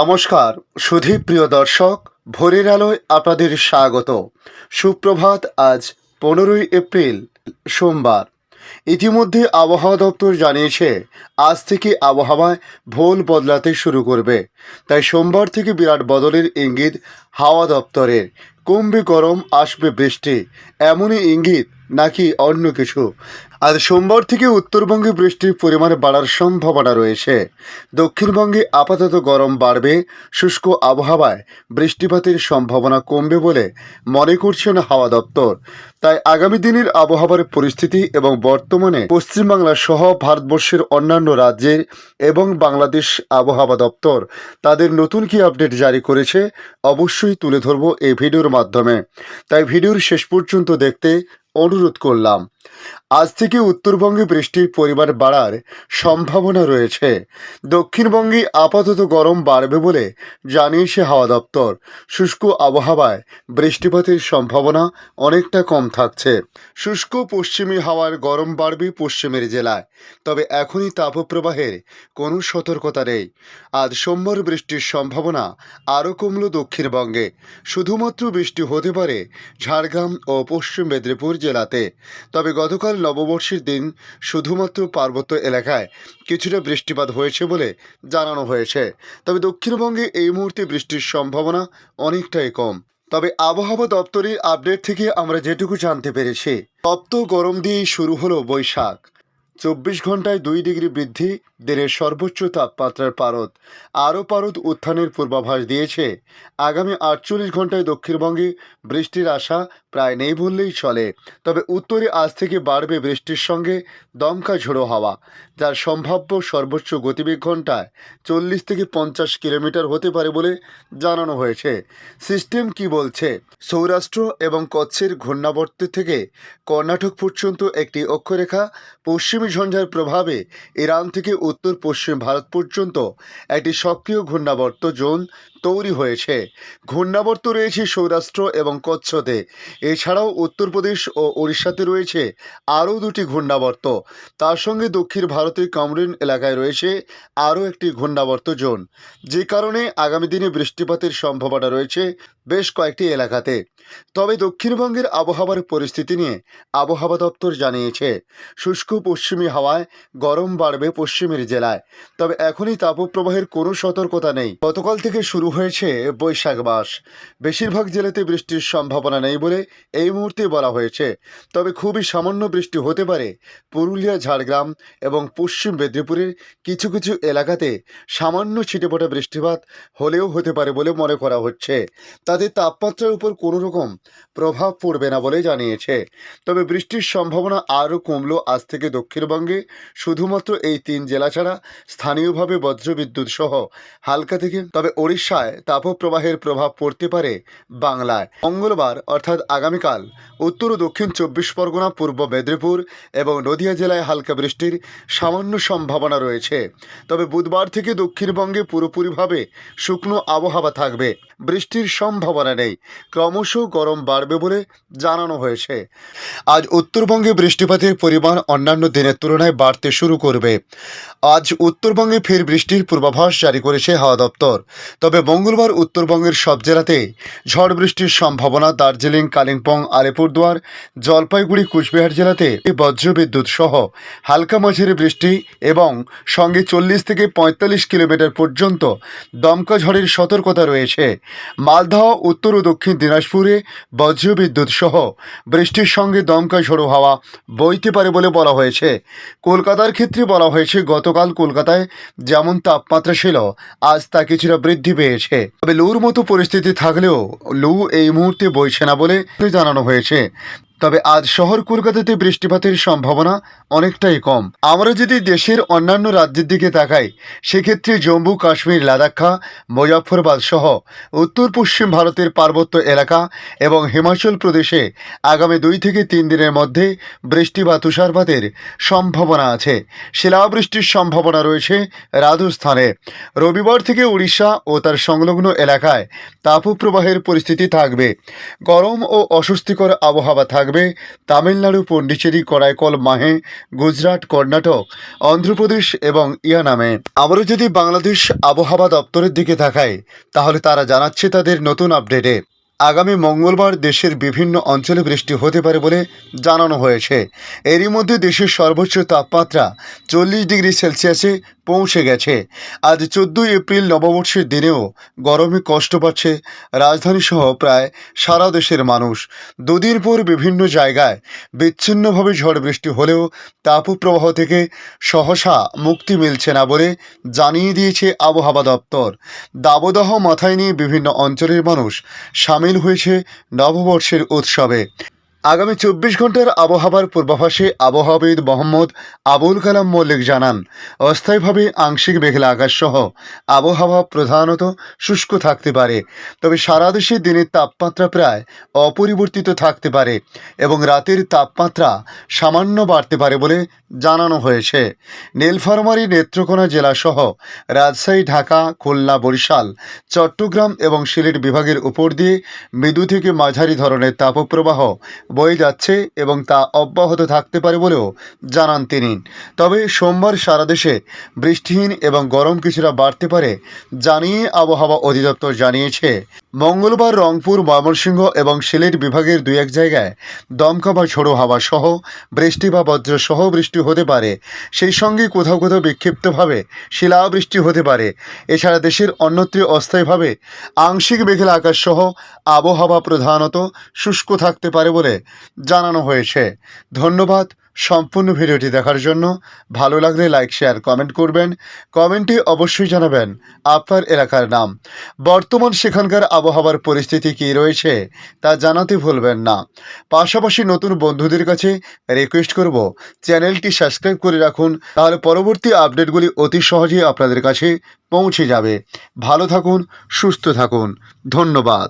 নমস্কার সুধী প্রিয় দর্শক, ভোরের আলোয় আপনাদের স্বাগত। সুপ্রভাত। আজ 15 এপ্রিল, সোমবার। ইতিমধ্যে আবহাওয়া দপ্তর জানিয়েছে আজ থেকে আবহাওয়ায় ভোল বদলাতে শুরু করবে। তাই সোমবার থেকে বিরাট বদলের ইঙ্গিত হাওয়া দপ্তরের। কমবে গরম, আসবে বৃষ্টি, এমনই ইঙ্গিত নাকি অন্য কিছু? আজ সোমবার থেকে উত্তরবঙ্গে বৃষ্টির পরিমাণ বাড়ার সম্ভাবনা রয়েছে। দক্ষিণবঙ্গে আপাতত গরম বাড়বে, শুষ্ক আবহাওয়ায় বৃষ্টিপাতের সম্ভাবনা কমবে বলে মনে করছেন হাওয়া দপ্তর। তাই আগামী দিনের আবহাওয়ার পরিস্থিতি এবং বর্তমানে পশ্চিমবাংলা সহ ভারতবর্ষের অন্যান্য রাজ্যের এবং বাংলাদেশ আবহাওয়া দপ্তর তাদের নতুন কি আপডেট জারি করেছে অবশ্যই তুলে ধরবো এই ভিডিওর মাধ্যমে। তাই ভিডিওর শেষ পর্যন্ত দেখতে অনুরোধ করলাম। আজ থেকে উত্তরবঙ্গে বৃষ্টির পরিমাণ বাড়ার সম্ভাবনা রয়েছে। দক্ষিণবঙ্গে আপাতত গরম বাড়বে বলে জানিয়েছে হাওয়া দপ্তর। শুষ্ক আবহাওয়ায় বৃষ্টিপাতের সম্ভাবনা অনেকটা কম থাকছে। শুষ্ক পশ্চিমী হাওয়ার গরম বাড়বে পশ্চিমের জেলায়, তবে এখনই তাপপ্রবাহের কোনো সতর্কতা নেই। আজ সোমবার বৃষ্টির সম্ভাবনা আরও কমল দক্ষিণবঙ্গে। শুধুমাত্র বৃষ্টি হতে পারে ঝাড়গ্রাম ও পশ্চিম মেদিনীপুর জেলাতে। তবে গতকাল নববর্ষের দিন শুধুমাত্র পার্বত্য এলাকায় কিছুটা বৃষ্টিপাত হয়েছে বলে জানানো হয়েছে। তবে দক্ষিণবঙ্গে এই মুহূর্তে বৃষ্টির সম্ভাবনা অনেকটাই কম। তবে আবহাওয়া দপ্তরের আপডেট থেকে আমরা যেটুকু জানতে পেরেছি, তপ্ত গরম দিয়েই শুরু হলো বৈশাখ। 24 ঘন্টায় 2 ডিগ্রি বৃদ্ধি, দিনের সর্বোচ্চ তাপমাত্রার পারদ উত্থানের পূর্বাভাস দিয়েছে। আগামী 48 ঘন্টায় দক্ষিণবঙ্গে বৃষ্টির আশা প্রায় নেই বললেই চলে। তবে উত্তরে আজ থেকে বাড়বে বৃষ্টির সঙ্গে দমকা ঝোড়ো হাওয়া, যার সম্ভাব্য সর্বোচ্চ গতিবেগ ঘন্টায় 40 থেকে 50 কিলোমিটার হতে পারে বলে জানানো হয়েছে। সিস্টেম কি বলছে? সৌরাষ্ট্র এবং কচ্ছের ঘূর্ণাবর্ত থেকে কর্ণাটক পর্যন্ত একটি অক্ষরেখা, পশ্চিমী ঝঞ্ঝার প্রভাবে ইরান থেকে উত্তর পশ্চিম ভারত পর্যন্ত একটি সক্রিয় ঘূর্ণাবর্ত জোন তৈরি হয়েছে। ঘূর্ণাবর্ত রয়েছে সৌরাষ্ট্র এবং কচ্ছতে। এছাড়াও উত্তরপ্রদেশ ও ওড়িশাতে রয়েছে আরও 2টি ঘূর্ণাবর্ত। তার সঙ্গে দক্ষিণ ভারতের কামরুন এলাকায় রয়েছে আরও একটি ঘূর্ণাবর্ত জোন, যে কারণে আগামী দিনে বৃষ্টিপাতের সম্ভাবনা রয়েছে বেশ কয়েকটি এলাকাতে। তবে দক্ষিণবঙ্গের আবহাওয়ার পরিস্থিতি নিয়ে আবহাওয়া দপ্তর জানিয়েছে শুষ্ক পশ্চিমী হাওয়ায় গরম বাড়বে পশ্চিমের জেলায়। তবে এখনই তাপপ্রবাহের কোনো সতর্কতা নেই। গতকাল থেকে শুরু হয়েছে বৈশাখ মাস। বেশিরভাগ জেলাতে বৃষ্টির সম্ভাবনা নেই বলে এই মুহূর্তে বলা হয়েছে। তবে খুবই সামান্য বৃষ্টি হতে পারে পুরুলিয়া, ঝাড়গ্রাম এবং পশ্চিম মেদিনীপুরের কিছু কিছু এলাকাতে। সামান্য ছিটেফোঁটা বৃষ্টিপাত হলেও হতে পারে বলে মনে করা হচ্ছে। তাদের তাপমাত্রার উপর কোনো রকম প্রভাব পড়বে না বলে জানিয়েছে। তবে বৃষ্টির সম্ভাবনা আরও কমলো আজ থেকে দক্ষিণবঙ্গে। শুধুমাত্র এই 3 জেলা ছাড়া স্থানীয়ভাবে বজ্রবিদ্যুৎ সহ হালকা থেকে। তবে ওড়িশায় তাপপ্রবাহের প্রভাব পড়তে পারে বাংলায়। মঙ্গলবার অর্থাৎ আগামীকাল উত্তর ও দক্ষিণ 24 পরগনা, পূর্ব মেদিনীপুর এবং নদিয়া জেলায় হালকা বৃষ্টির সামান্য সম্ভাবনা রয়েছে। তবে বুধবার থেকে দক্ষিণবঙ্গে পুরোপুরিভাবে শুকনো আবহাওয়া থাকবে, বৃষ্টির সম্ভাবনা নেই। ক্রমশ গরম বাড়বে বলে জানানো হয়েছে। আজ উত্তরবঙ্গে বৃষ্টিপাতের পরিমাণ অন্যান্য দিনের তুলনায় বাড়তে শুরু করবে। আজ উত্তরবঙ্গে ফের বৃষ্টির পূর্বাভাস জারি করেছে হাওয়া দপ্তর। তবে মঙ্গলবার উত্তরবঙ্গের সব জেলাতেই ঝড় বৃষ্টির সম্ভাবনা। দার্জিলিং, কালিম্পং, আলিপুরদুয়ার, জলপাইগুড়ি, কুচবিহার জেলাতে বজ্রবিদ্যুৎ সহ হালকা মাঝারি বৃষ্টি এবং সঙ্গে 40 থেকে 45 কিলোমিটার পর্যন্ত দমকা ঝড়ের সতর্কতা রয়েছে। মালদহ, উত্তর ও দক্ষিণ দিনাজপুরে বজ্রবিদ্যুৎ সহ বৃষ্টির সঙ্গে দমকা ঝোড়ো হাওয়া বইতে পারে বলে বলা হয়েছে। কলকাতার ক্ষেত্রে বলা হয়েছে গতকাল কলকাতায় যেমন তাপমাত্রা ছিল আজ তা কিছুটা বৃদ্ধি পেয়েছে। তবে লুর মতো পরিস্থিতি থাকলেও লু এই মুহূর্তে বইছে না বলে জানানো হয়েছে। তবে আজ শহর কলকাতাতে বৃষ্টিপাতের সম্ভাবনা অনেকটাই কম। আমরা যদি দেশের অন্যান্য রাজ্যের দিকে তাকাই, সেক্ষেত্রে জম্মু কাশ্মীর, লাদাখা, মুজফ্ফরবাদ সহ উত্তর পশ্চিম ভারতের পার্বত্য এলাকা এবং হিমাচল প্রদেশে আগামী 2 থেকে 3 দিনের মধ্যে বৃষ্টি বা তুষারপাতের সম্ভাবনা আছে। শিলাবৃষ্টির সম্ভাবনা রয়েছে রাজস্থানে। রবিবার থেকে উড়িষ্যা ও তার সংলগ্ন এলাকায় তাপপ্রবাহের পরিস্থিতি থাকবে। গরম ও অস্বস্তিকর আবহাওয়া থাকবে থাকবে তামিলনাড়ু, পন্ডিচেরি, করাইকল, মাহে, গুজরাট, কর্ণাটক, অন্ধ্রপ্রদেশ এবং ইয়ানামে। আবারও যদি বাংলাদেশ আবহাওয়া দপ্তরের দিকে তাকায়, তাহলে তারা জানাচ্ছে তাদের নতুন আপডেটে আগামী মঙ্গলবার দেশের বিভিন্ন অঞ্চলে বৃষ্টি হতে পারে বলে জানানো হয়েছে। এরই মধ্যে দেশের সর্বোচ্চ তাপমাত্রা 40 ডিগ্রি সেলসিয়াসে পৌঁছে গেছে। আজ 14 এপ্রিল নববর্ষের দিনেও গরমে কষ্ট পাচ্ছে রাজধানীসহ প্রায় সারা দেশের মানুষ। দুদিন পর বিভিন্ন জায়গায় বিচ্ছিন্নভাবে ঝড় বৃষ্টি হলেও তাপপ্রবাহ থেকে সহসা মুক্তি মিলছে না বলে জানিয়ে দিয়েছে আবহাওয়া দপ্তর। দাবদাহ মাথায় নিয়ে বিভিন্ন অঞ্চলের মানুষ সামিল হয়েছে নববর্ষের উৎসবে। আগামী 24 ঘন্টার আবহাওয়ার পূর্বাভাসে আবহাওয়াবিদ মোহাম্মদ আবুল কালাম মল্লিক জানান, অস্থায়ীভাবে আংশিক মেঘলা আকাশ সহ আবহাওয়া প্রধানত শুষ্ক থাকতে পারে। তবে সারা দেশে দিনের তাপমাত্রা প্রায় অপরিবর্তিত থাকতে পারে এবং রাতের তাপমাত্রা সামান্য বাড়তে পারে বলে জানানো হয়েছে। নীলফামারী, নেত্রকোনা জেলাসহ রাজশাহী, ঢাকা, খুলনা, বরিশাল, চট্টগ্রাম এবং সিলেট বিভাগের উপর দিয়ে মৃদু থেকে মাঝারি ধরনের তাপপ্রবাহ বয়ে যাচ্ছে এবং তা অব্যাহত থাকতে পারে বলেও জানান তিনি। তবে সোমবার সারা দেশে বৃষ্টিহীন এবং গরম কিছুটা বাড়তে পারে জানিয়ে আবহাওয়া অধিদপ্তর জানিয়েছে। মঙ্গলবার রংপুর, ময়মনসিংহ এবং সিলেট বিভাগের 2-1 জায়গায় দমকা বা ঝোড়ো হাওয়া সহ বৃষ্টি বা বজ্র সহ বৃষ্টি হতে পারে। সেই সঙ্গে কোথাও কোথাও বিক্ষিপ্তভাবে শিলাবৃষ্টি হতে পারে। এছাড়া দেশের অন্যত্র অস্থায়ীভাবে আংশিক মেঘলা আকাশ সহ আবহাওয়া প্রধানত শুষ্ক থাকতে পারে বলে জানানো হয়েছে। ধন্যবাদ সম্পূর্ণ ভিডিওটি দেখার জন্য। ভালো লাগলে লাইক, শেয়ার, কমেন্ট করবেন। কমেন্টে অবশ্যই জানাবেন আপনার এলাকার নাম। বর্তমান সেখানকার আবহাওয়ার পরিস্থিতি কী রয়েছে তা জানাতে ভুলবেন না। পাশাপাশি নতুন বন্ধুদের কাছে রিকোয়েস্ট করব, চ্যানেলটি সাবস্ক্রাইব করে রাখুন, তাহলে পরবর্তী আপডেটগুলি অতি সহজেই আপনাদের কাছে পৌঁছে যাবে। ভালো থাকুন, সুস্থ থাকুন। ধন্যবাদ।